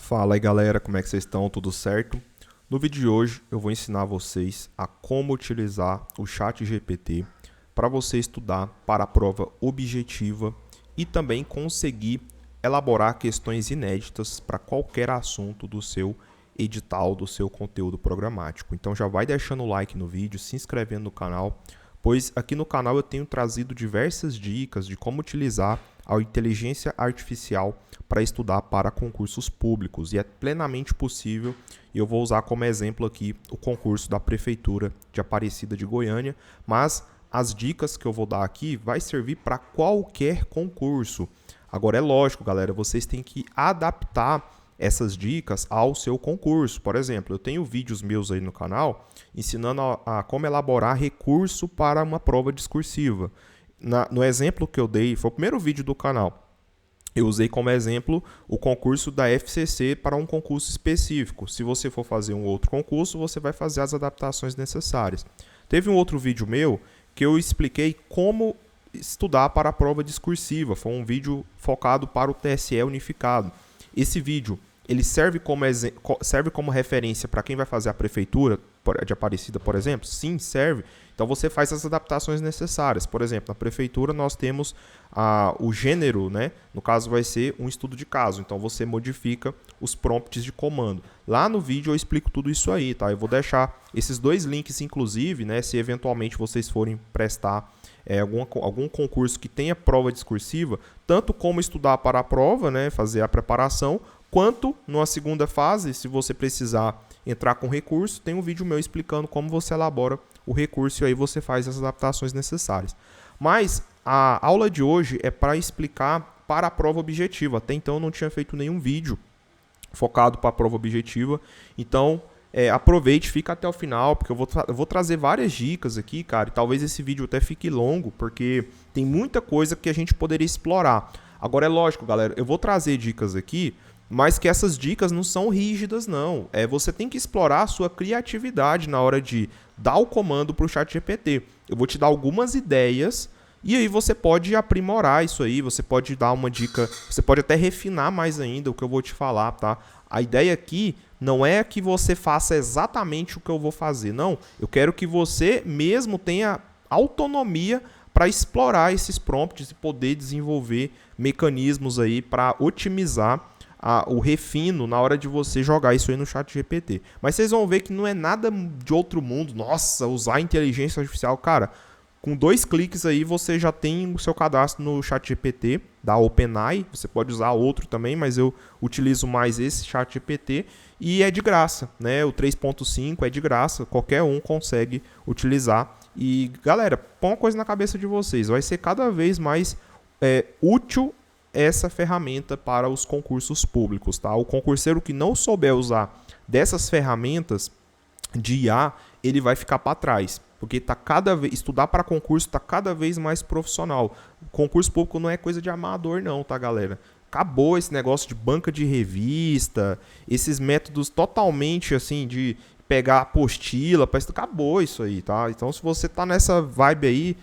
Fala aí galera, como é que vocês estão? Tudo certo? No vídeo de hoje eu vou ensinar vocês a como utilizar o ChatGPT para você estudar para a prova objetiva e também conseguir elaborar questões inéditas para qualquer assunto do seu edital, do seu conteúdo programático. Então já vai deixando o like no vídeo, se inscrevendo no canal, pois aqui no canal eu tenho trazido diversas dicas de como utilizar a inteligência artificial para estudar para concursos públicos, e é plenamente possível, e eu vou usar como exemplo aqui o concurso da Prefeitura de Aparecida de Goiânia, mas as dicas que eu vou dar aqui vai servir para qualquer concurso. Agora é lógico, galera, vocês têm que adaptar essas dicas ao seu concurso. Por exemplo, eu tenho vídeos meus aí no canal ensinando a como elaborar recurso para uma prova discursiva. No exemplo que eu dei, foi o primeiro vídeo do canal. Eu usei como exemplo o concurso da FCC para um concurso específico. Se você for fazer um outro concurso, você vai fazer as adaptações necessárias. Teve um outro vídeo meu que eu expliquei como estudar para a prova discursiva. Foi um vídeo focado para o TSE unificado. Esse vídeo ele serve como referência para quem vai fazer a prefeitura de Aparecida, por exemplo? Sim, serve. Então você faz as adaptações necessárias. Por exemplo, na prefeitura nós temos o gênero, né? No caso vai ser um estudo de caso. Então você modifica os prompts de comando. Lá no vídeo eu explico tudo isso aí, tá? Eu vou deixar esses dois links, inclusive, né? Se eventualmente vocês forem prestar algum concurso que tenha prova discursiva, tanto como estudar para a prova, né? Fazer a preparação, quanto numa segunda fase, se você precisar entrar com recurso, tem um vídeo meu explicando como você elabora o recurso e aí você faz as adaptações necessárias. Mas a aula de hoje é para explicar para a prova objetiva. Até então eu não tinha feito nenhum vídeo focado para a prova objetiva. Então aproveite, fica até o final, porque eu vou trazer várias dicas aqui, cara. E talvez esse vídeo até fique longo, porque tem muita coisa que a gente poderia explorar. Agora é lógico, galera, eu vou trazer dicas aqui, mas que essas dicas não são rígidas, não. Você tem que explorar a sua criatividade na hora de dar o comando para o ChatGPT. Eu vou te dar algumas ideias e aí você pode aprimorar isso aí, você pode dar uma dica, você pode até refinar mais ainda o que eu vou te falar, tá? A ideia aqui não é que você faça exatamente o que eu vou fazer, não. Eu quero que você mesmo tenha autonomia para explorar esses prompts e poder desenvolver mecanismos aí para otimizar o refino na hora de você jogar isso aí no ChatGPT. Mas vocês vão ver que não é nada de outro mundo. Nossa, usar a inteligência artificial, cara, com 2 cliques aí você já tem o seu cadastro no ChatGPT da OpenAI. Você pode usar outro também, mas eu utilizo mais esse ChatGPT e é de graça, né? O 3.5 é de graça, qualquer um consegue utilizar. E galera, põe uma coisa na cabeça de vocês, vai ser cada vez mais útil essa ferramenta para os concursos públicos, tá? O concurseiro que não souber usar dessas ferramentas de IA, ele vai ficar para trás, porque estudar para concurso está cada vez mais profissional. O concurso público não é coisa de amador não, tá, galera? Acabou esse negócio de banca de revista, esses métodos totalmente assim de pegar apostila, acabou isso aí, tá? Então se você tá nessa vibe aí,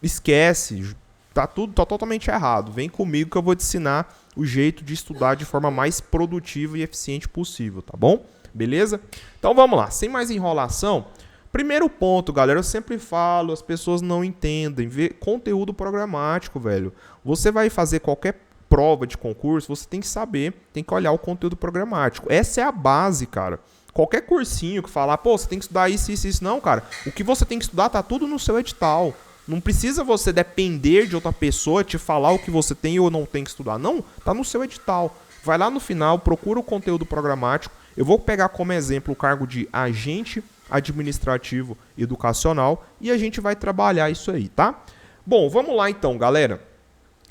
esquece. Tá totalmente errado. Vem comigo que eu vou te ensinar o jeito de estudar de forma mais produtiva e eficiente possível, tá bom? Beleza? Então vamos lá, sem mais enrolação. Primeiro ponto, galera, eu sempre falo, as pessoas não entendem. Conteúdo programático, velho. Você vai fazer qualquer prova de concurso, você tem que saber, tem que olhar o conteúdo programático. Essa é a base, cara. Qualquer cursinho que falar, pô, você tem que estudar isso, isso, isso. Não, cara. O que você tem que estudar tá tudo no seu edital. Não precisa você depender de outra pessoa te falar o que você tem ou não tem que estudar. Não, tá no seu edital. Vai lá no final, procura o conteúdo programático. Eu vou pegar como exemplo o cargo de agente administrativo educacional e a gente vai trabalhar isso aí, tá? Bom, vamos lá então, galera.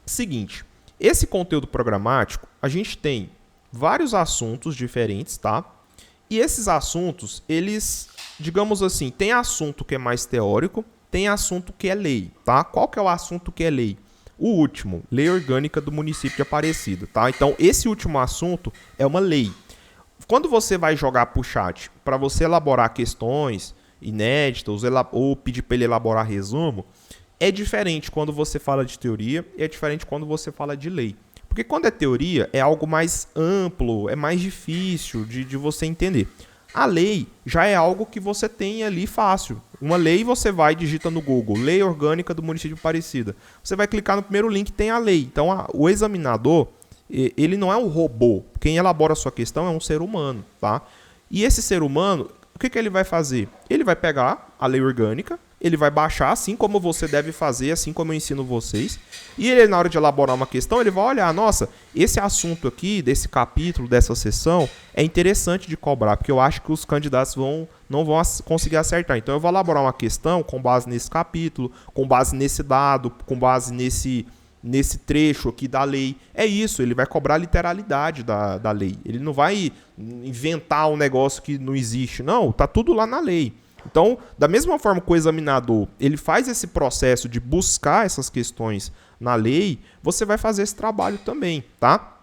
Seguinte, esse conteúdo programático, a gente tem vários assuntos diferentes, tá? E esses assuntos, eles, digamos assim, tem assunto que é mais teórico, tem assunto que é lei, tá? Qual que é o assunto que é lei? O último, Lei Orgânica do Município de Aparecida, tá? Então, esse último assunto é uma lei. Quando você vai jogar para o chat, para você elaborar questões inéditas ou pedir para ele elaborar resumo, é diferente quando você fala de teoria e é diferente quando você fala de lei. Porque quando é teoria, é algo mais amplo, é mais difícil de você entender. A lei já é algo que você tem ali fácil. Uma lei você vai e digita no Google, Lei Orgânica do Município de Aparecida. Você vai clicar no primeiro link, tem a lei. Então o examinador, ele não é um robô. Quem elabora a sua questão é um ser humano, tá? E esse ser humano, o que ele vai fazer? Ele vai pegar a lei orgânica, ele vai baixar, assim como você deve fazer, assim como eu ensino vocês. E ele, na hora de elaborar uma questão, ele vai olhar, nossa, esse assunto aqui, desse capítulo, dessa sessão, é interessante de cobrar, porque eu acho que os candidatos não vão conseguir acertar. Então eu vou elaborar uma questão com base nesse capítulo, com base nesse dado, com base nesse trecho aqui da lei. É isso, ele vai cobrar a literalidade da lei. Ele não vai inventar um negócio que não existe. Não, tá tudo lá na lei. Então, da mesma forma que o examinador ele faz esse processo de buscar essas questões na lei, você vai fazer esse trabalho também, tá?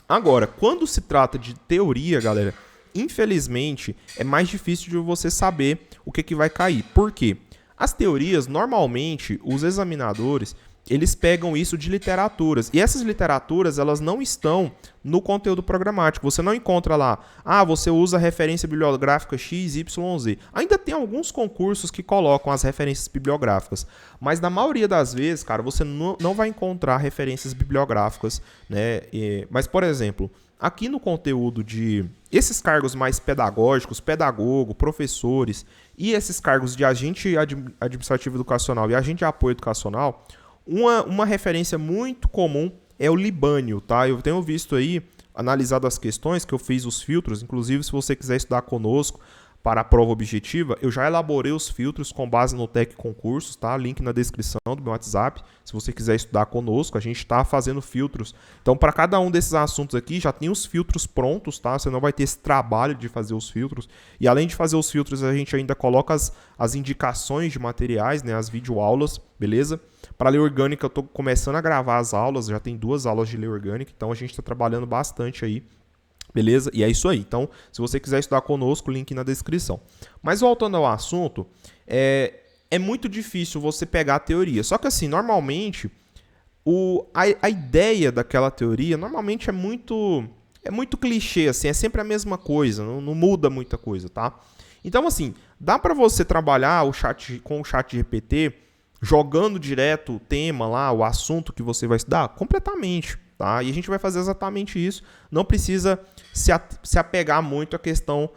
Agora, quando se trata de teoria, galera, infelizmente é mais difícil de você saber o que vai cair. Por quê? As teorias, normalmente, os examinadores, eles pegam isso de literaturas. E essas literaturas, elas não estão no conteúdo programático. Você não encontra lá, você usa referência bibliográfica X, Y, Z. Ainda tem alguns concursos que colocam as referências bibliográficas. Mas na maioria das vezes, cara, você não vai encontrar referências bibliográficas, né? Mas, por exemplo, aqui no conteúdo de esses cargos mais pedagógicos, pedagogo, professores, e esses cargos de agente administrativo educacional e agente de apoio educacional, uma referência muito comum é o Libânio, tá? Eu tenho visto aí, analisado as questões, que eu fiz os filtros, inclusive se você quiser estudar conosco para a prova objetiva, eu já elaborei os filtros com base no TEC Concursos, tá? Link na descrição do meu WhatsApp, se você quiser estudar conosco, a gente está fazendo filtros. Então, para cada um desses assuntos aqui, já tem os filtros prontos, tá? Você não vai ter esse trabalho de fazer os filtros. E além de fazer os filtros, a gente ainda coloca as indicações de materiais, né? As videoaulas, beleza? Para a lei orgânica, eu estou começando a gravar as aulas, já tem 2 aulas de lei orgânica, então a gente está trabalhando bastante aí. Beleza? E é isso aí. Então, se você quiser estudar conosco, link na descrição. Mas voltando ao assunto, é muito difícil você pegar a teoria. Só que assim, normalmente, a ideia daquela teoria, normalmente é muito clichê, assim, é sempre a mesma coisa, não muda muita coisa, tá? Então, assim, dá para você trabalhar com o chat GPT jogando direto o tema lá, o assunto que você vai estudar? Completamente. Tá? E a gente vai fazer exatamente isso. Não precisa se apegar muito à questão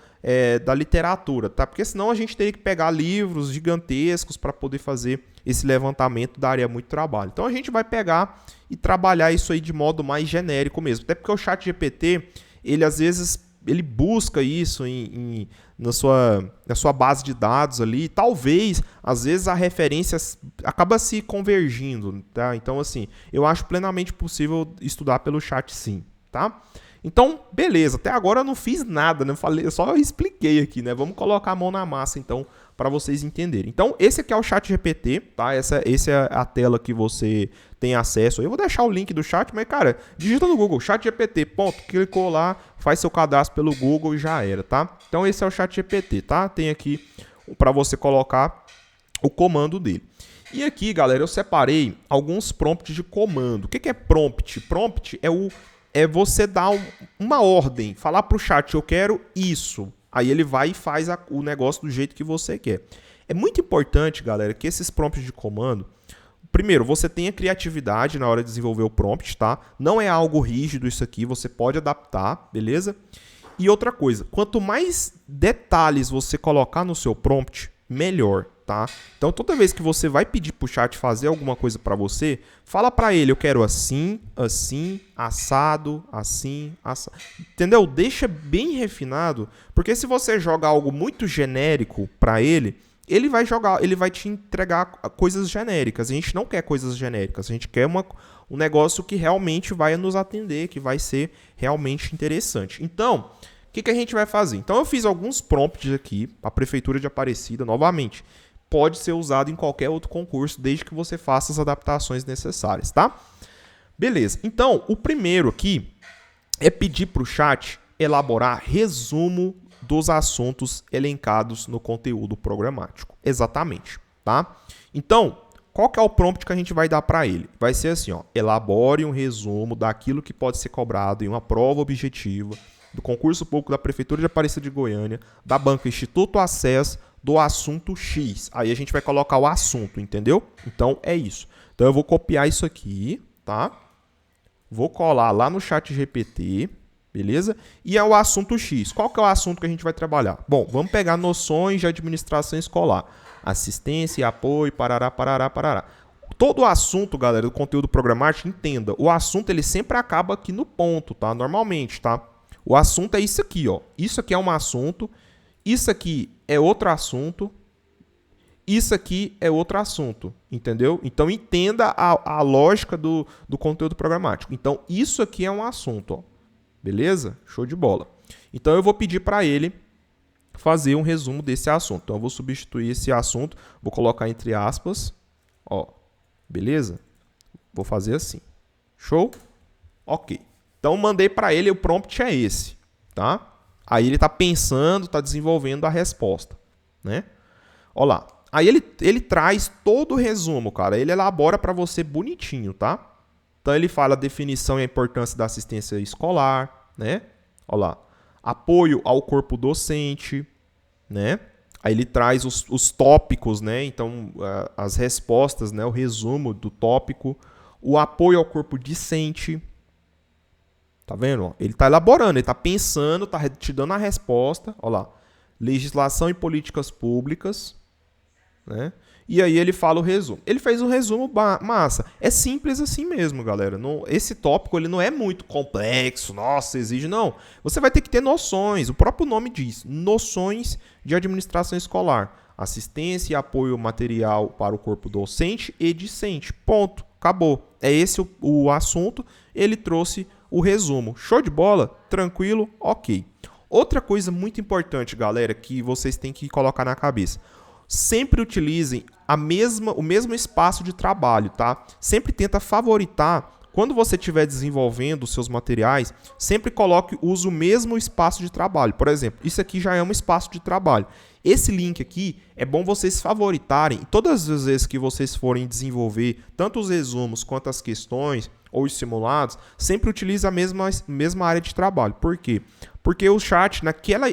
da literatura, tá? Porque senão a gente teria que pegar livros gigantescos para poder fazer esse levantamento, daria muito trabalho. Então a gente vai pegar e trabalhar isso aí de modo mais genérico mesmo. Até porque o ChatGPT, ele às vezes ele busca isso na sua base de dados ali. Talvez, às vezes, a referência acaba se convergindo, tá? Então, assim, eu acho plenamente possível estudar pelo chat, sim, tá? Então, beleza. Até agora eu não fiz nada, né? Eu só expliquei aqui, né? Vamos colocar a mão na massa, então, para vocês entenderem. Então, esse aqui é o chat GPT, tá? Essa é a tela que você tem acesso. Eu vou deixar o link do chat, mas, cara, digita no Google, chatgpt, clicou lá, faz seu cadastro pelo Google e já era, tá? Então, esse é o chat GPT, tá? Tem aqui para você colocar o comando dele. E aqui, galera, eu separei alguns prompts de comando. O que é prompt? Prompt é você dar uma ordem, falar para o chat, eu quero isso. Aí ele vai e faz o negócio do jeito que você quer. É muito importante, galera, que esses prompts de comando, primeiro, você tenha criatividade na hora de desenvolver o prompt, tá? Não é algo rígido isso aqui, você pode adaptar, beleza? E outra coisa, quanto mais detalhes você colocar no seu prompt, melhor, tá? Então, toda vez que você vai pedir pro chat fazer alguma coisa para você, fala para ele, eu quero assim, assim, assado, assim, assado. Entendeu? Deixa bem refinado, porque se você joga algo muito genérico para ele vai te entregar coisas genéricas. A gente não quer coisas genéricas, a gente quer um negócio que realmente vai nos atender, que vai ser realmente interessante. Então, o que a gente vai fazer? Então, eu fiz alguns prompts aqui, a Prefeitura de Aparecida, novamente, pode ser usado em qualquer outro concurso, desde que você faça as adaptações necessárias, tá? Beleza. Então, o primeiro aqui é pedir para o chat elaborar resumo dos assuntos elencados no conteúdo programático. Exatamente, tá? Então, qual que é o prompt que a gente vai dar para ele? Vai ser assim, ó, elabore um resumo daquilo que pode ser cobrado em uma prova objetiva do concurso público da Prefeitura de Aparecida de Goiânia, da banca Instituto Acesso, do assunto X. Aí a gente vai colocar o assunto, entendeu? Então é isso. Então eu vou copiar isso aqui, tá? Vou colar lá no ChatGPT, beleza? E é o assunto X. Qual que é o assunto que a gente vai trabalhar? Bom, vamos pegar noções de administração escolar. Assistência e apoio, parará, parará, parará. Todo o assunto, galera, do conteúdo programático, entenda, o assunto ele sempre acaba aqui no ponto, tá? Normalmente, tá? O assunto é isso aqui, ó. Isso aqui é um assunto, isso aqui é outro assunto, isso aqui é outro assunto, entendeu? Então, entenda a lógica do conteúdo programático. Então, isso aqui é um assunto, ó. Beleza? Show de bola. Então, eu vou pedir para ele fazer um resumo desse assunto. Então, eu vou substituir esse assunto, vou colocar entre aspas, ó. Beleza? Vou fazer assim. Show? Ok. Então, mandei para ele, o prompt é esse, tá? Aí ele está pensando, está desenvolvendo a resposta, né? Olha lá. Aí ele traz todo o resumo, cara. Ele elabora para você bonitinho, tá? Então ele fala a definição e a importância da assistência escolar, né? Olha lá. Apoio ao corpo docente, né? Aí ele traz os tópicos, né? Então as respostas, né? O resumo do tópico. O apoio ao corpo discente. Tá vendo? Ele está elaborando, ele está pensando, está te dando a resposta. Olha lá. Legislação e políticas públicas. Né? E aí ele fala o resumo. Ele fez um resumo massa. É simples assim mesmo, galera. Esse tópico ele não é muito complexo. Nossa, exige. Não. Você vai ter que ter noções. O próprio nome diz. Noções de administração escolar. Assistência e apoio material para o corpo docente e discente. Ponto. Acabou. É esse o assunto. Ele trouxe o resumo. Show de bola? Tranquilo? Ok. Outra coisa muito importante, galera, que vocês têm que colocar na cabeça. Sempre utilizem o mesmo espaço de trabalho, tá? Sempre tenta favoritar, quando você estiver desenvolvendo os seus materiais, sempre use o mesmo espaço de trabalho. Por exemplo, isso aqui já é um espaço de trabalho. Esse link aqui é bom vocês favoritarem. Todas as vezes que vocês forem desenvolver tanto os resumos quanto as questões ou os simulados, sempre utilize a mesma área de trabalho. Por quê? Porque o chat, naquela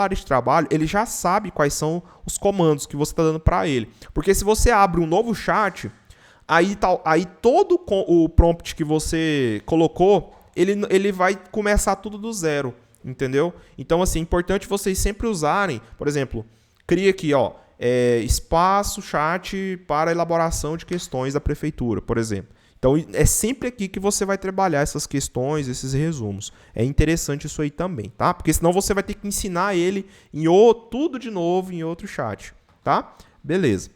área de trabalho, ele já sabe quais são os comandos que você está dando para ele. Porque se você abre um novo chat, aí todo o prompt que você colocou, ele vai começar tudo do zero, entendeu? Então, assim, é importante vocês sempre usarem, por exemplo, cria aqui, ó, espaço chat para elaboração de questões da prefeitura, por exemplo. Então, é sempre aqui que você vai trabalhar essas questões, esses resumos. É interessante isso aí também, tá? Porque senão você vai ter que ensinar ele tudo de novo em outro chat, tá? Beleza.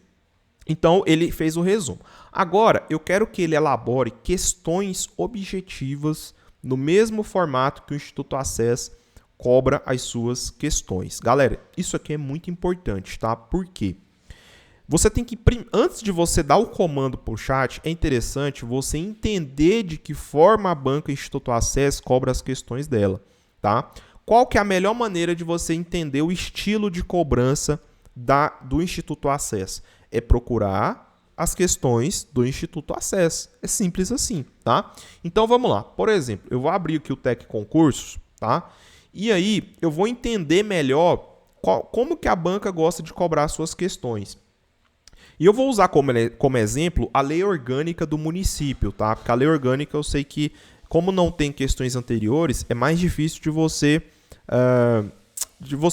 Então, ele fez o resumo. Agora, eu quero que ele elabore questões objetivas no mesmo formato que o Instituto Acesso cobra as suas questões. Galera, isso aqui é muito importante, tá? Por quê? Você tem que, antes de você dar o comando para o chat, é interessante você entender de que forma a banca Instituto Acesso cobra as questões dela, tá? Qual que é a melhor maneira de você entender o estilo de cobrança do Instituto Acesso? É procurar as questões do Instituto Acesso. É simples assim, tá? Então vamos lá. Por exemplo, eu vou abrir aqui o Tec Concursos, tá? E aí eu vou entender melhor como que a banca gosta de cobrar suas questões. E eu vou usar como exemplo a lei orgânica do município, tá? Porque a lei orgânica eu sei que, como não tem questões anteriores, é mais difícil de você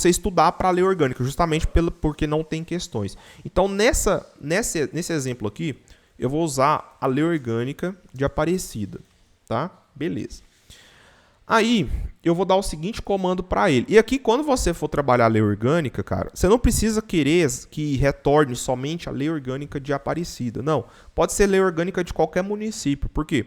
estudar para a lei orgânica, justamente porque não tem questões. Então, nesse exemplo aqui, eu vou usar a lei orgânica de Aparecida, tá? Beleza. Aí, eu vou dar o seguinte comando para ele. E aqui, quando você for trabalhar a lei orgânica, cara, você não precisa querer que retorne somente a lei orgânica de Aparecida. Não, pode ser lei orgânica de qualquer município. Por quê?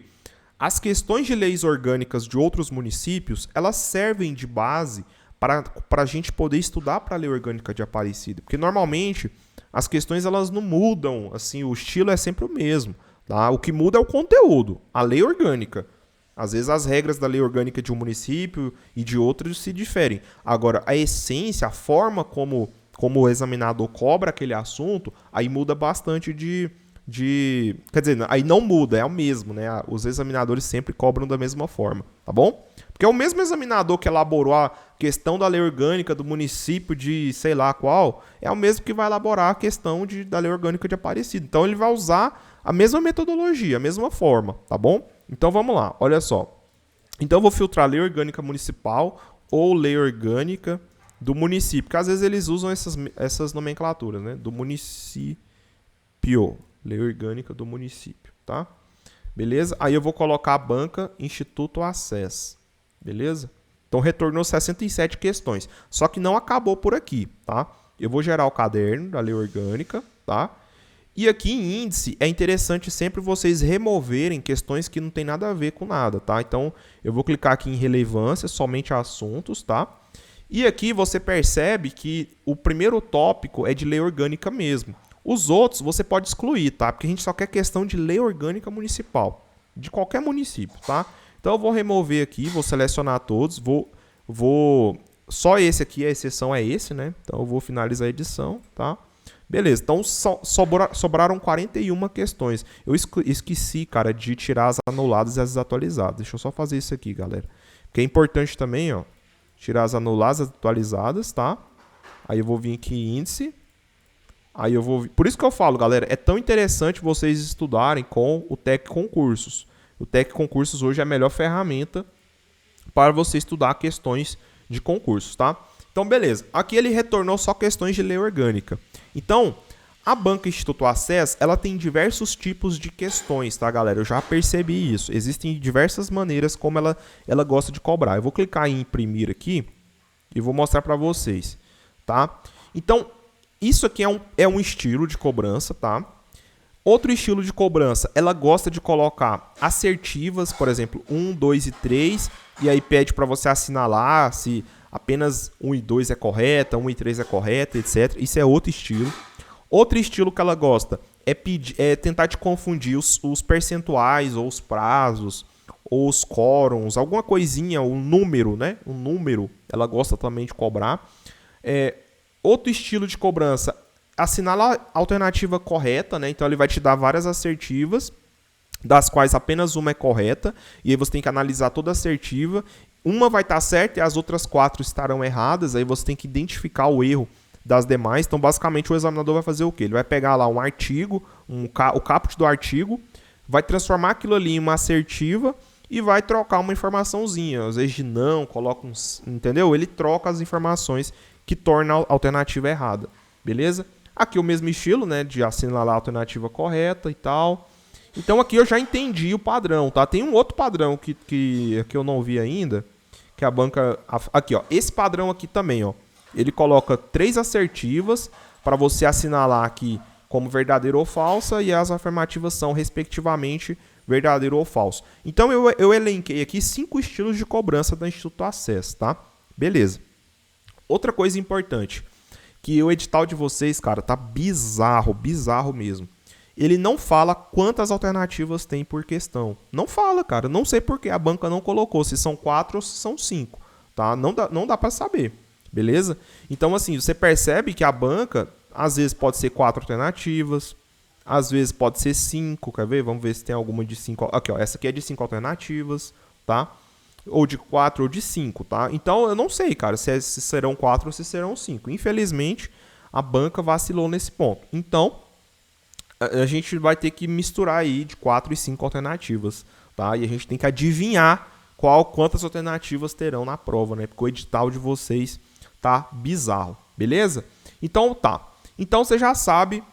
As questões de leis orgânicas de outros municípios, elas servem de base para a gente poder estudar para a lei orgânica de Aparecida. Porque, normalmente, as questões elas não mudam, assim, o estilo é sempre o mesmo. Tá? O que muda é o conteúdo, a lei orgânica. Às vezes as regras da lei orgânica de um município e de outros se diferem. Agora, a essência, a forma como o examinador cobra aquele assunto, aí muda bastante de Quer dizer, aí não muda, é o mesmo, né? Os examinadores sempre cobram da mesma forma, tá bom? Porque é o mesmo examinador que elaborou a questão da lei orgânica do município de sei lá qual, é o mesmo que vai elaborar a questão da lei orgânica de Aparecida. Então ele vai usar a mesma metodologia, a mesma forma, tá bom? Então vamos lá, olha só. Então eu vou filtrar lei orgânica municipal ou lei orgânica do município, porque às vezes eles usam essas nomenclaturas, né? Do município, lei orgânica do município, tá? Beleza? Aí eu vou colocar a banca Instituto Acesso, beleza? Então retornou 67 questões, só que não acabou por aqui, tá? Eu vou gerar o caderno da lei orgânica, tá? E aqui em índice é interessante sempre vocês removerem questões que não tem nada a ver com nada, tá? Então eu vou clicar aqui em relevância, somente assuntos, tá? E aqui você percebe que o primeiro tópico é de lei orgânica mesmo. Os outros você pode excluir, tá? Porque a gente só quer questão de lei orgânica municipal, de qualquer município, tá? Então eu vou remover aqui, vou selecionar todos, só esse aqui, a exceção é esse, né? Então eu vou finalizar a edição, tá? Beleza, então sobraram 41 questões. Eu esqueci, cara, de tirar as anuladas e as desatualizadas. Deixa eu só fazer isso aqui, galera. Porque é importante também, ó, tirar as anuladas e as atualizadas, tá? Aí eu vou vir aqui em índice. Aí eu vou... Por isso que eu falo, galera, é tão interessante vocês estudarem com o TEC Concursos. O TEC Concursos hoje é a melhor ferramenta para você estudar questões de concursos, tá? Então, beleza. Aqui ele retornou só questões de lei orgânica. Então, a banca Instituto Acesso, ela tem diversos tipos de questões, tá, galera? Eu já percebi isso. Existem diversas maneiras como ela gosta de cobrar. Eu vou clicar em imprimir aqui e vou mostrar para vocês, tá? Então, isso aqui é um estilo de cobrança, tá? Outro estilo de cobrança, ela gosta de colocar assertivas, por exemplo, 1, 2 e 3, e aí pede para você assinalar se apenas 1 e 2 é correta, 1 e 3 é correta, etc. Isso é outro estilo. Outro estilo que ela gosta é tentar te confundir os percentuais, ou os prazos, ou os quórums, alguma coisinha, o número, né? O número, ela gosta também de cobrar. Outro estilo de cobrança, assinala a alternativa correta, né? Então ele vai te dar várias assertivas, das quais apenas uma é correta, e aí você tem que analisar toda a assertiva. Uma vai estar certa e as outras 4 estarão erradas, aí você tem que identificar o erro das demais. Então, basicamente, o examinador vai fazer o quê? Ele vai pegar lá um artigo, o caput do artigo, vai transformar aquilo ali em uma assertiva e vai trocar uma informaçãozinha. Às vezes de não, coloca entendeu? Ele troca as informações que torna a alternativa errada, beleza? Aqui o mesmo estilo, né, de assinalar a alternativa correta e tal. Então aqui eu já entendi o padrão, tá? Tem um outro padrão que eu não vi ainda, que a banca... Aqui, ó, esse padrão aqui também, ó. Ele coloca 3 assertivas para você assinalar aqui como verdadeiro ou falsa, e as afirmativas são, respectivamente, verdadeiro ou falso. Então eu elenquei aqui 5 estilos de cobrança da Instituto Acesso, tá? Beleza. Outra coisa importante, que o edital de vocês, cara, tá bizarro, bizarro mesmo. Ele não fala quantas alternativas tem por questão. Não fala, cara. Não sei por que a banca não colocou, se são 4 ou se são 5, tá? Não dá para saber, beleza? Então, assim, você percebe que a banca, às vezes pode ser 4 alternativas, às vezes pode ser 5, quer ver? Vamos ver se tem alguma de 5. Aqui, ó, essa aqui é de 5 alternativas, tá? Ou de 4 ou de 5, tá? Então, eu não sei, cara, se serão 4 ou se serão 5. Infelizmente, a banca vacilou nesse ponto. Então, a gente vai ter que misturar aí de 4 e 5 alternativas, tá? E a gente tem que adivinhar quantas alternativas terão na prova, né? Porque o edital de vocês tá bizarro, beleza? Então tá. Então você já sabe,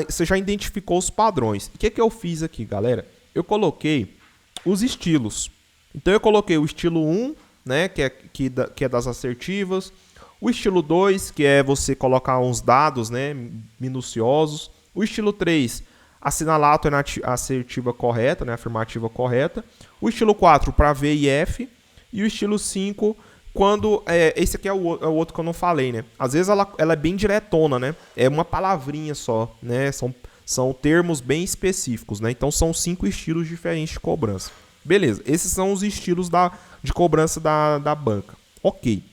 você já identificou os padrões. O que eu fiz aqui, galera? Eu coloquei os estilos. Então eu coloquei o estilo 1, né? Que é das assertivas. O estilo 2, que é você colocar uns dados, né? Minuciosos. O estilo 3, assinalar a assertiva correta, né, a afirmativa correta. O estilo 4, para V e F. E o estilo 5, quando... esse aqui é o outro que eu não falei, né? Às vezes ela é bem diretona, né? É uma palavrinha só, né? São termos bem específicos, né? Então são 5 estilos diferentes de cobrança. Beleza, esses são os estilos de cobrança da banca. Ok.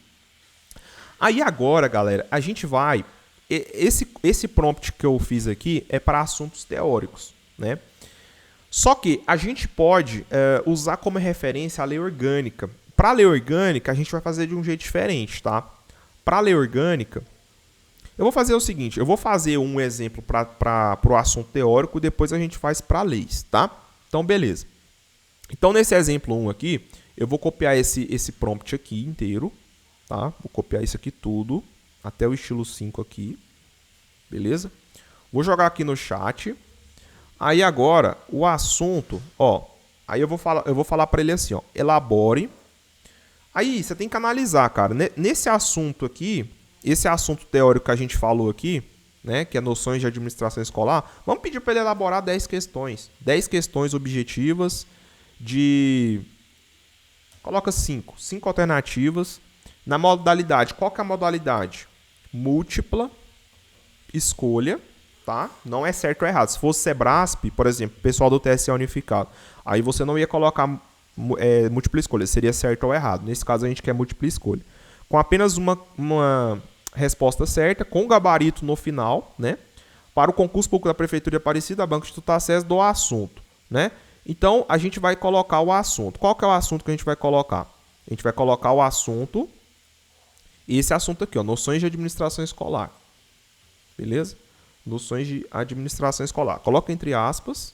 Aí agora, galera, a gente vai esse prompt que eu fiz aqui é para assuntos teóricos, né? Só que a gente pode usar como referência a lei orgânica. Para a lei orgânica, a gente vai fazer de um jeito diferente, tá? Para a lei orgânica, eu vou fazer o seguinte, eu vou fazer um exemplo para o assunto teórico, depois a gente faz para leis, tá? Então, beleza. Então, nesse exemplo 1 aqui, eu vou copiar esse prompt aqui inteiro, tá? Vou copiar isso aqui tudo, até o estilo 5 aqui, beleza? Vou jogar aqui no chat. Aí agora, o assunto, ó, aí eu vou falar para ele assim, ó, elabore. Aí você tem que analisar, cara, nesse assunto aqui, esse assunto teórico que a gente falou aqui, né, que é noções de administração escolar, vamos pedir para ele elaborar 10 questões. 10 questões objetivas coloca 5 alternativas. Na modalidade, qual que é a modalidade? Múltipla escolha. Tá? Não é certo ou errado. Se fosse Sebrasp, por exemplo, pessoal do TSE unificado, aí você não ia colocar múltipla escolha, seria certo ou errado. Nesse caso, a gente quer múltipla escolha. Com apenas uma resposta certa, com gabarito no final, né? Para o concurso público da Prefeitura de Aparecida, Banco Instituto Acesso do assunto, né? Então, a gente vai colocar o assunto. Qual que é o assunto que a gente vai colocar? A gente vai colocar o assunto, esse assunto aqui, ó, noções de administração escolar. Beleza? Noções de administração escolar. Coloca entre aspas,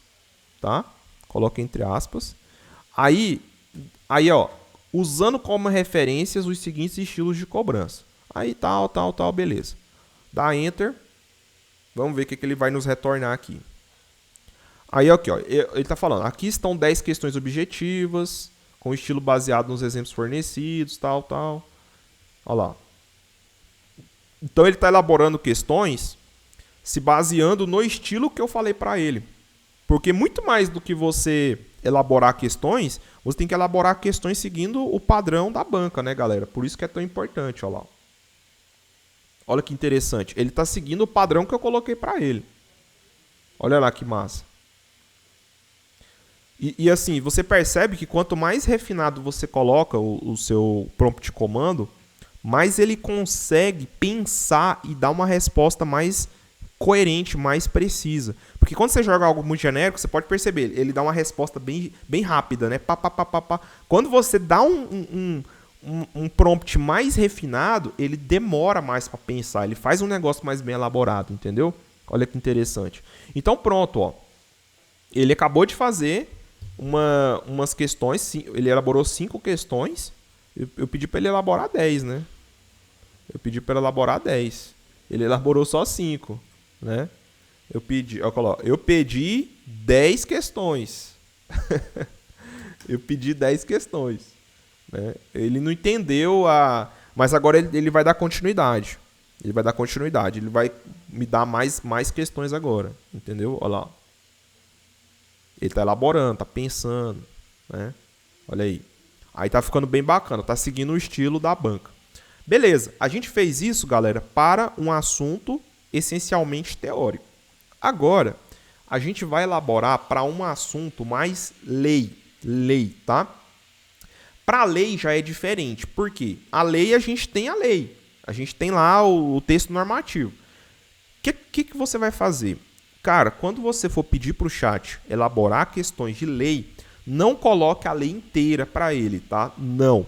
tá? Coloca entre aspas. Aí, ó, usando como referências os seguintes estilos de cobrança. Aí, tal, beleza. Dá Enter. Vamos ver o que ele vai nos retornar aqui. Aí, aqui, ó, ele está falando, aqui estão 10 questões objetivas, com estilo baseado nos exemplos fornecidos, tal. Olha lá. Então, ele está elaborando questões se baseando no estilo que eu falei para ele. Porque muito mais do que você elaborar questões, você tem que elaborar questões seguindo o padrão da banca, né, galera? Por isso que é tão importante, olha lá. Olha que interessante. Ele está seguindo o padrão que eu coloquei para ele. Olha lá que massa. E assim, você percebe que quanto mais refinado você coloca o seu prompt de comando, mais ele consegue pensar e dar uma resposta mais coerente, mais precisa. Porque quando você joga algo muito genérico, você pode perceber, ele dá uma resposta bem rápida, né? Quando você dá um prompt mais refinado, ele demora mais para pensar, ele faz um negócio mais bem elaborado, entendeu? Olha que interessante. Então pronto, ó. Ele acabou de fazer umas questões, ele elaborou 5 questões, eu pedi para ele elaborar 10, né? Eu pedi para ele elaborar 10. Ele elaborou só 5. Né? Eu pedi 10 questões. Eu pedi 10 questões. Né? Ele não entendeu mas agora ele vai dar continuidade. Ele vai me dar mais questões agora. Entendeu? Olha lá. Ele está elaborando, está pensando. Né? Olha aí. Aí tá ficando bem bacana. Tá seguindo o estilo da banca. Beleza. A gente fez isso, galera, para um assunto essencialmente teórico. Agora, a gente vai elaborar para um assunto mais lei, tá? Para a lei já é diferente, porque a lei a gente tem a lei, a gente tem lá o texto normativo. O que você vai fazer? Cara, quando você for pedir para o chat elaborar questões de lei, não coloque a lei inteira para ele, tá? Não.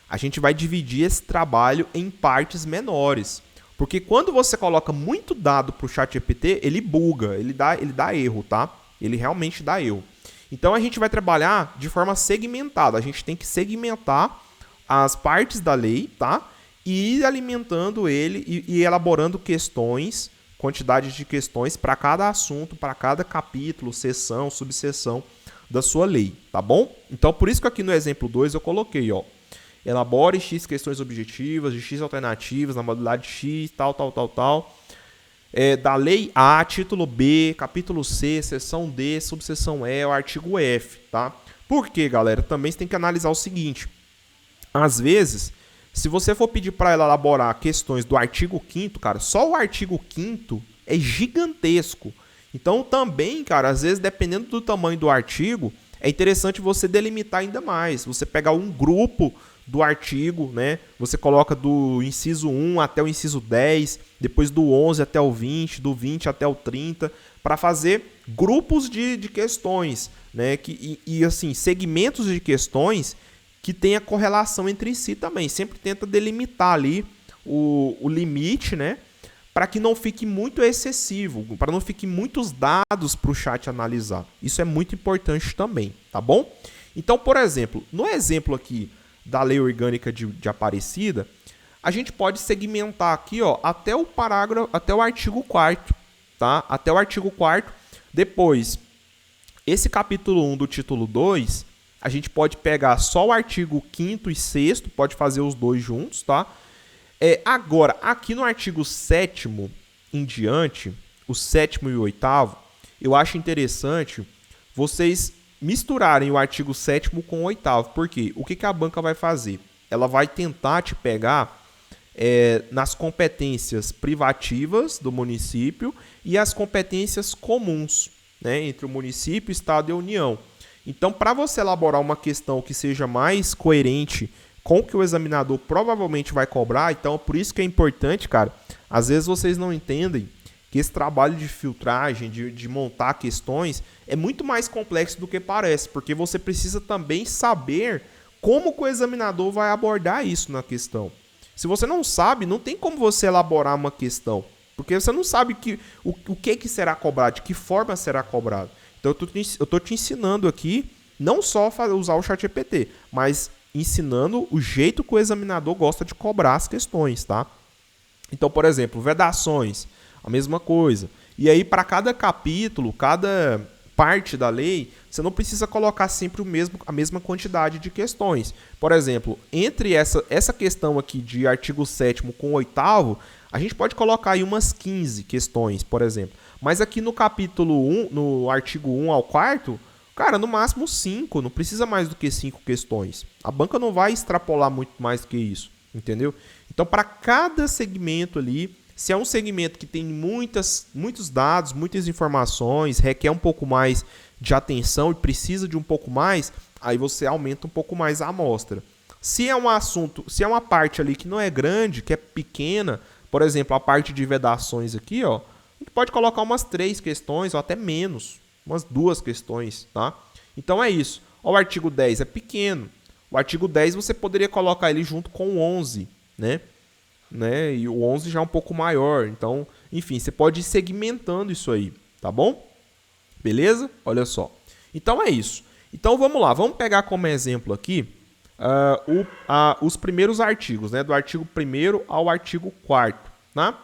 A gente vai dividir esse trabalho em partes menores. Porque quando você coloca muito dado para o ChatGPT, ele buga, ele dá erro, tá? Ele realmente dá erro. Então a gente vai trabalhar de forma segmentada. A gente tem que segmentar as partes da lei, tá? E ir alimentando ele e elaborando questões, quantidade de questões para cada assunto, para cada capítulo, seção, subseção da sua lei, tá bom? Então por isso que aqui no exemplo 2 eu coloquei, ó. Elabore X questões objetivas, de X alternativas, na modalidade X, tal. Da lei A, título B, capítulo C, seção D, subseção E, o artigo F, tá? Por quê, galera? Também você tem que analisar o seguinte. Às vezes, se você for pedir para ela elaborar questões do artigo 5º, cara, só o artigo 5º é gigantesco. Então, também, cara, às vezes, dependendo do tamanho do artigo, é interessante você delimitar ainda mais. Você pegar um grupo do artigo, né? Você coloca do inciso 1 até o inciso 10, depois do 11 até o 20, do 20 até o 30, para fazer grupos de questões, né? E assim, segmentos de questões que tenha correlação entre si também. Sempre tenta delimitar ali o limite, né? Para que não fique muito excessivo, para não fique muitos dados para o chat analisar. Isso é muito importante também, tá bom? Então, por exemplo, no exemplo aqui da lei orgânica de Aparecida, a gente pode segmentar aqui, ó, até o parágrafo, até o artigo 4º, tá? Até o artigo 4º. Depois, esse capítulo 1 do título 2, a gente pode pegar só o artigo 5º e 6º, pode fazer os dois juntos, tá? Agora, aqui no artigo 7º em diante, o 7º e o 8º, eu acho interessante vocês misturarem o artigo 7º com o 8º. Por quê? O que a banca vai fazer? Ela vai tentar te pegar nas competências privativas do município e as competências comuns, né, entre o município, estado e a União. Então, para você elaborar uma questão que seja mais coerente com o que o examinador provavelmente vai cobrar, então por isso que é importante, cara, às vezes vocês não entendem que esse trabalho de filtragem, de montar questões, é muito mais complexo do que parece, porque você precisa também saber como que o examinador vai abordar isso na questão. Se você não sabe, não tem como você elaborar uma questão, porque você não sabe o que será cobrado, de que forma será cobrado. Então eu estou te ensinando aqui, não só usar o ChatGPT, mas ensinando o jeito que o examinador gosta de cobrar as questões, tá? Então, por exemplo, vedações, a mesma coisa. E aí, para cada capítulo, cada parte da lei, você não precisa colocar sempre a mesma quantidade de questões. Por exemplo, entre essa questão aqui de artigo 7º com o 8º, a gente pode colocar aí umas 15 questões, por exemplo. Mas aqui no capítulo 1, no artigo 1 ao 4º, cara, no máximo 5, não precisa mais do que 5 questões. A banca não vai extrapolar muito mais do que isso, entendeu? Então, para cada segmento ali, se é um segmento que tem muitos dados, muitas informações, requer um pouco mais de atenção e precisa de um pouco mais, aí você aumenta um pouco mais a amostra. Se é um assunto, se é uma parte ali que não é grande, que é pequena, por exemplo, a parte de vedações aqui, ó, a gente pode colocar umas 3 questões ou até menos, umas 2 questões, tá? Então é isso. O artigo 10 é pequeno. O artigo 10 você poderia colocar ele junto com o 11, né? E o 11 já é um pouco maior. Então, enfim, você pode ir segmentando isso aí, tá bom? Beleza? Olha só. Então é isso. Então vamos lá. Vamos pegar como exemplo aqui os primeiros artigos, né? Do artigo 1º ao artigo 4º, tá?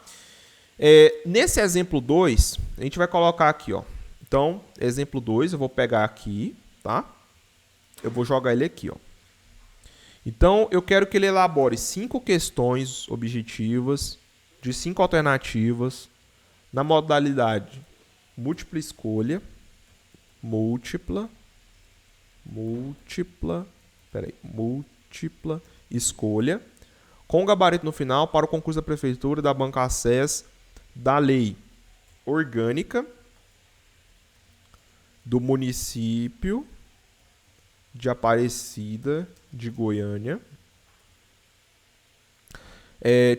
Nesse exemplo 2, a gente vai colocar aqui, ó. Então, exemplo 2, eu vou pegar aqui, tá? Eu vou jogar ele aqui, ó. Então, eu quero que ele elabore 5 questões objetivas de 5 alternativas na modalidade múltipla escolha, múltipla escolha, com gabarito no final para o concurso da prefeitura, da banca ACES, da lei orgânica do município de Aparecida de Goiânia.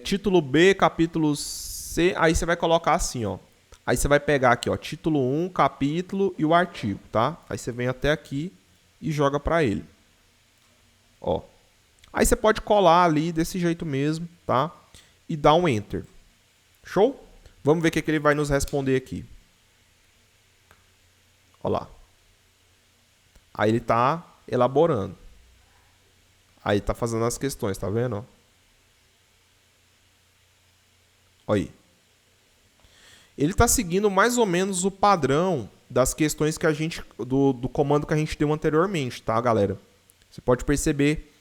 Título B, capítulo C, aí você vai colocar assim, ó. Aí você vai pegar aqui, ó, título 1, capítulo e o artigo, tá? Aí você vem até aqui e joga para ele. Ó. Aí você pode colar ali desse jeito mesmo, tá? E dar um enter. Show? Vamos ver o que ele vai nos responder aqui. Olha lá. Aí ele está elaborando. Aí está fazendo as questões, tá vendo? Olha aí. Ele está seguindo mais ou menos o padrão das questões que a gente do comando que a gente deu anteriormente, tá, galera? Você pode perceber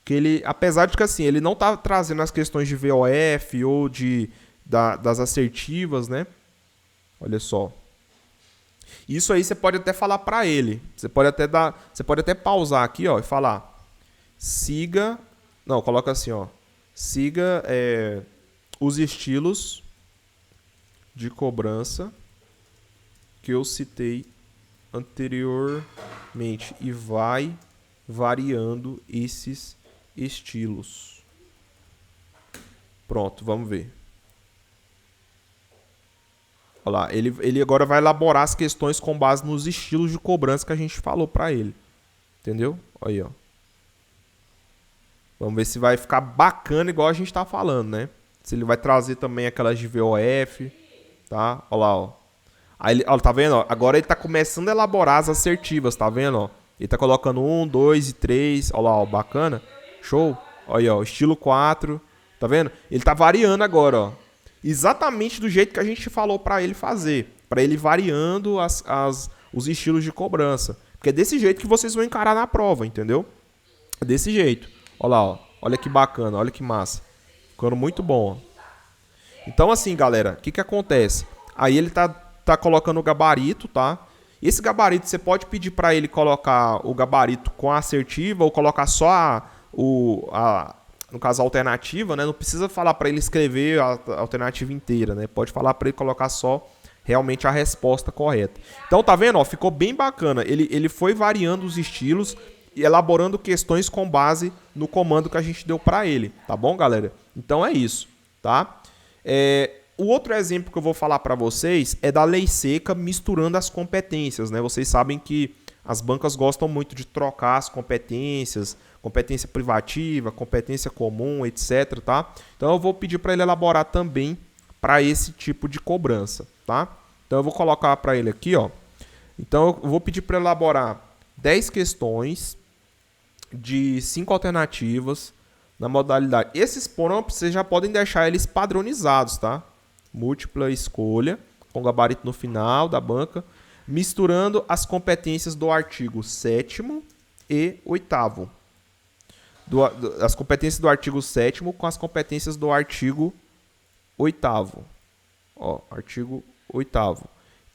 que ele, apesar de que assim, ele não está trazendo as questões de VOF ou das assertivas, né? Olha só. Isso aí você pode até falar para ele. Você pode até pausar aqui, ó, e falar: siga, não, coloca assim, ó, siga os estilos de cobrança que eu citei anteriormente e vai variando esses estilos. Pronto, vamos ver. Olha lá, ele agora vai elaborar as questões com base nos estilos de cobrança que a gente falou para ele. Entendeu? Olha aí, ó. Vamos ver se vai ficar bacana igual a gente tá falando, né? Se ele vai trazer também aquelas de VOF, tá? Olha lá, ó. Aí ele, ó, tá vendo? Ó? Agora ele tá começando a elaborar as assertivas, tá vendo? Ó? Ele tá colocando 1, 2 e 3. Olha lá, ó, bacana. Show. Olha aí, ó, estilo 4. Tá vendo? Ele tá variando agora, ó. Exatamente do jeito que a gente falou pra ele fazer. Pra ele variando os estilos de cobrança. Porque é desse jeito que vocês vão encarar na prova, entendeu? É desse jeito. Olha lá, ó. Olha que bacana, olha que massa. Ficando muito bom, ó. Então, assim, galera, o que acontece? Aí ele tá colocando o gabarito, tá? Esse gabarito, você pode pedir para ele colocar o gabarito com a assertiva ou colocar só no caso, a alternativa, né? Não precisa falar para ele escrever a alternativa inteira, né? Pode falar para ele colocar só realmente a resposta correta. Então, tá vendo? Ó, ficou bem bacana. Ele foi variando os estilos e elaborando questões com base no comando que a gente deu para ele. Tá bom, galera? Então, é isso, tá? O outro exemplo que eu vou falar para vocês é da lei seca misturando as competências, né? Vocês sabem que as bancas gostam muito de trocar as competências, competência privativa, competência comum, etc, tá? Então eu vou pedir para ele elaborar também para esse tipo de cobrança, tá? Então eu vou colocar para ele aqui, ó. Então eu vou pedir para elaborar 10 questões de 5 alternativas na modalidade. Esses prompts vocês já podem deixar eles padronizados, tá? Múltipla escolha, com gabarito no final da banca, misturando as competências do artigo 7º e 8º. As competências do artigo 7º com as competências do artigo 8º. Ó, artigo 8º.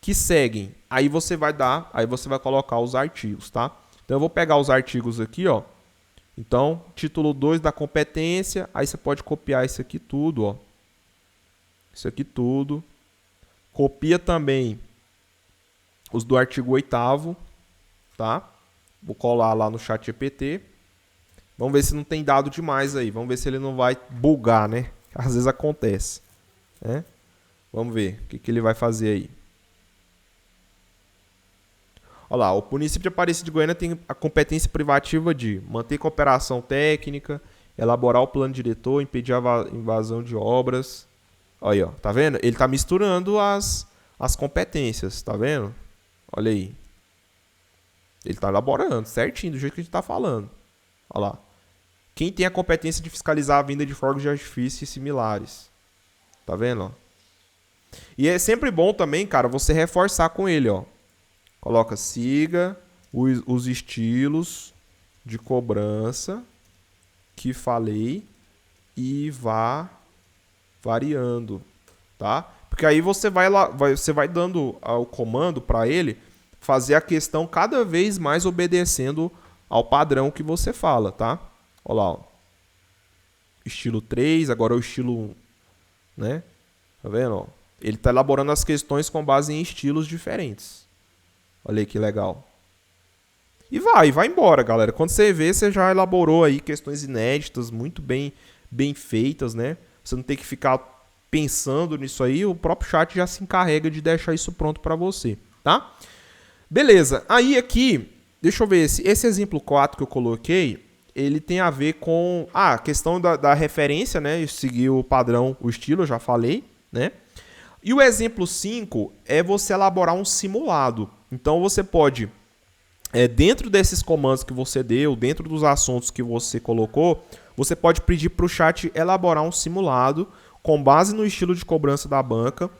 Que seguem. Aí você vai colocar os artigos, tá? Então eu vou pegar os artigos aqui, ó. Então, título 2 da competência, aí você pode copiar isso aqui tudo, ó. Isso aqui tudo. Copia também os do artigo 8º, tá? Vou colar lá no ChatGPT. Vamos ver se não tem dado demais aí. Vamos ver se ele não vai bugar, né? Às vezes acontece, né? Vamos ver o que ele vai fazer aí. Olha lá, o município de Aparecida de Goiânia tem a competência privativa de manter cooperação técnica, elaborar o plano diretor, impedir a invasão de obras. Olha aí, ó, tá vendo? Ele tá misturando as competências, tá vendo? Olha aí. Ele tá elaborando certinho, do jeito que a gente tá falando. Olha lá. Quem tem a competência de fiscalizar a vinda de fogos de artifício e similares. Tá vendo, ó? E é sempre bom também, cara, você reforçar com ele, ó. Coloca, siga os estilos de cobrança que falei e vá variando, tá? Porque aí você vai dando o comando para ele fazer a questão cada vez mais obedecendo ao padrão que você fala, tá? Olha lá, ó. Estilo 3, agora o estilo 1, né? Tá vendo, ó? Ele tá elaborando as questões com base em estilos diferentes. Olha aí que legal. E vai embora, galera. Quando você vê, você já elaborou aí questões inéditas, muito bem feitas, né? Você não tem que ficar pensando nisso aí, o próprio chat já se encarrega de deixar isso pronto para você, tá? Beleza. Aí aqui, deixa eu ver, esse exemplo 4 que eu coloquei, ele tem a ver com a questão da referência, né? Seguir o padrão, o estilo, eu já falei, né? E o exemplo 5 é você elaborar um simulado. Então você pode, dentro desses comandos que você deu, dentro dos assuntos que você colocou, você pode pedir para o chat elaborar um simulado com base no estilo de cobrança da banca,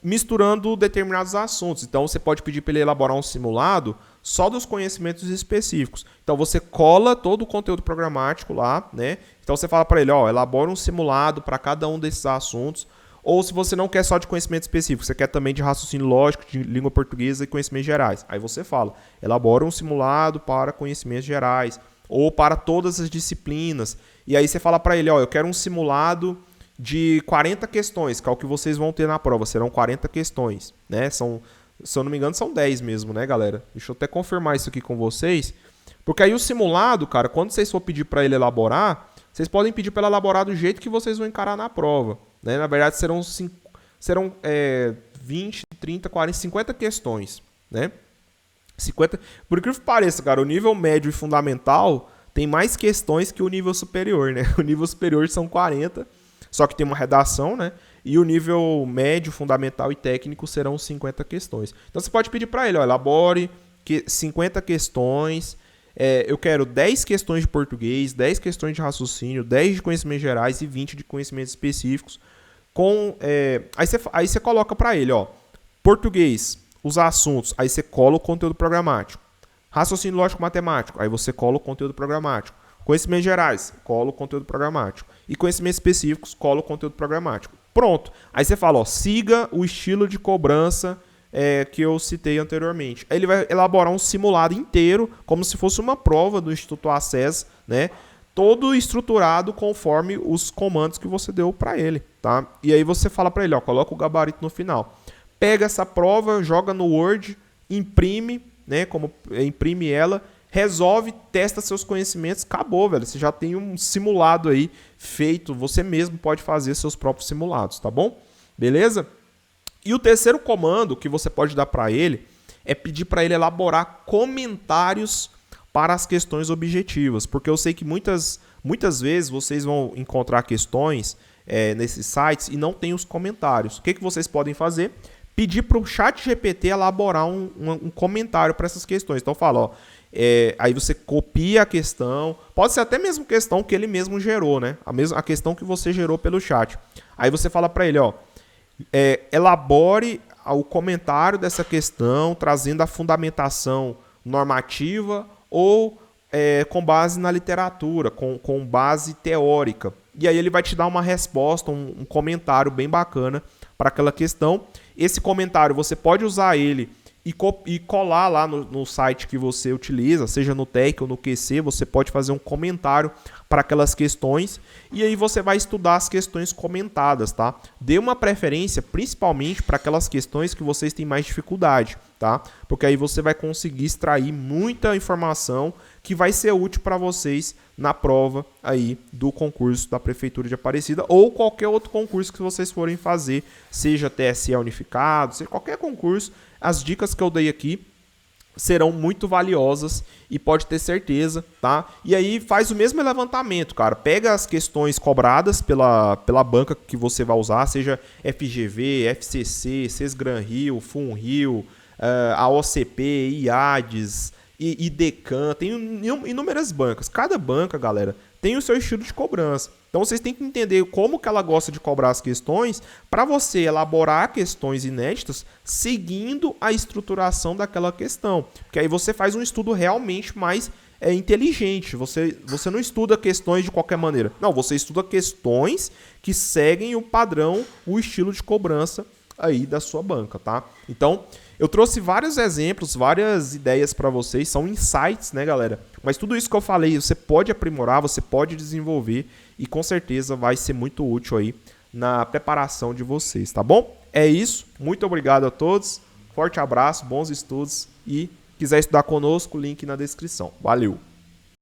misturando determinados assuntos. Então você pode pedir para ele elaborar um simulado só dos conhecimentos específicos. Então você cola todo o conteúdo programático lá, né? Então você fala para ele, ó, elabora um simulado para cada um desses assuntos. Ou se você não quer só de conhecimento específico, você quer também de raciocínio lógico, de língua portuguesa e conhecimentos gerais. Aí você fala, elabora um simulado para conhecimentos gerais ou para todas as disciplinas. E aí você fala para ele, ó, eu quero um simulado de 40 questões, que é o que vocês vão ter na prova, serão 40 questões, né? Se eu não me engano, são 10 mesmo, né, galera? Deixa eu até confirmar isso aqui com vocês. Porque aí o simulado, cara, quando vocês for pedir para ele elaborar, Vocês podem pedir para ela elaborar do jeito que vocês vão encarar na prova, né? Na verdade, serão 20, 30, 40, 50 questões, né? 50, por incrível que pareça, cara, o nível médio e fundamental tem mais questões que o nível superior, né? O nível superior são 40, só que tem uma redação, né? E o nível médio, fundamental e técnico serão 50 questões. Então você pode pedir para ele, ó, elabore 50 questões. Eu quero 10 questões de português, 10 questões de raciocínio, 10 de conhecimentos gerais e 20 de conhecimentos específicos. Aí você coloca para ele, ó, português, os assuntos, aí você cola o conteúdo programático. Raciocínio lógico-matemático, aí você cola o conteúdo programático. Conhecimentos gerais, cola o conteúdo programático. E conhecimentos específicos, cola o conteúdo programático. Pronto. Aí você fala, ó, siga o estilo de cobrança que eu citei anteriormente. Aí ele vai elaborar um simulado inteiro, como se fosse uma prova do Instituto Acess, né? Todo estruturado conforme os comandos que você deu para ele, tá? E aí você fala para ele, ó, coloca o gabarito no final. Pega essa prova, joga no Word, imprime, né? Imprime ela, resolve, testa seus conhecimentos, acabou, velho. Você já tem um simulado aí feito, você mesmo pode fazer seus próprios simulados, tá bom? Beleza? E o terceiro comando que você pode dar para ele é pedir para ele elaborar comentários para as questões objetivas, porque eu sei que muitas vezes vocês vão encontrar questões nesses sites e não tem os comentários. O que vocês podem fazer? Pedir para o ChatGPT elaborar um comentário para essas questões. Então fala, ó, aí você copia a questão, pode ser até mesmo questão que ele mesmo gerou, né? A questão que você gerou pelo chat. Aí você fala para ele, ó, elabore o comentário dessa questão, trazendo a fundamentação normativa ou com base na literatura, com base teórica. E aí ele vai te dar uma resposta, um comentário bem bacana para aquela questão. Esse comentário você pode usar ele e colar lá no site que você utiliza, seja no TEC ou no QC, você pode fazer um comentário para aquelas questões e aí você vai estudar as questões comentadas, tá? Dê uma preferência principalmente para aquelas questões que vocês têm mais dificuldade, tá? Porque aí você vai conseguir extrair muita informação que vai ser útil para vocês na prova aí do concurso da Prefeitura de Aparecida ou qualquer outro concurso que vocês forem fazer, seja TSE unificado, seja qualquer concurso. As dicas que eu dei aqui serão muito valiosas e pode ter certeza, tá? E aí faz o mesmo levantamento, cara. Pega as questões cobradas pela banca que você vai usar, seja FGV, FCC, Sesgran-Rio, FUNRIO, a OCP, IADES, IDECAN, tem inúmeras bancas. Cada banca, galera, tem o seu estilo de cobrança. Então vocês têm que entender como que ela gosta de cobrar as questões para você elaborar questões inéditas seguindo a estruturação daquela questão. Porque aí você faz um estudo realmente mais inteligente. Você não estuda questões de qualquer maneira. Não, você estuda questões que seguem o padrão, o estilo de cobrança aí da sua banca, tá? Então, eu trouxe vários exemplos, várias ideias para vocês, são insights, né, galera? Mas tudo isso que eu falei, você pode aprimorar, você pode desenvolver e com certeza vai ser muito útil aí na preparação de vocês, tá bom? É isso, muito obrigado a todos, forte abraço, bons estudos e quiser estudar conosco, link na descrição. Valeu!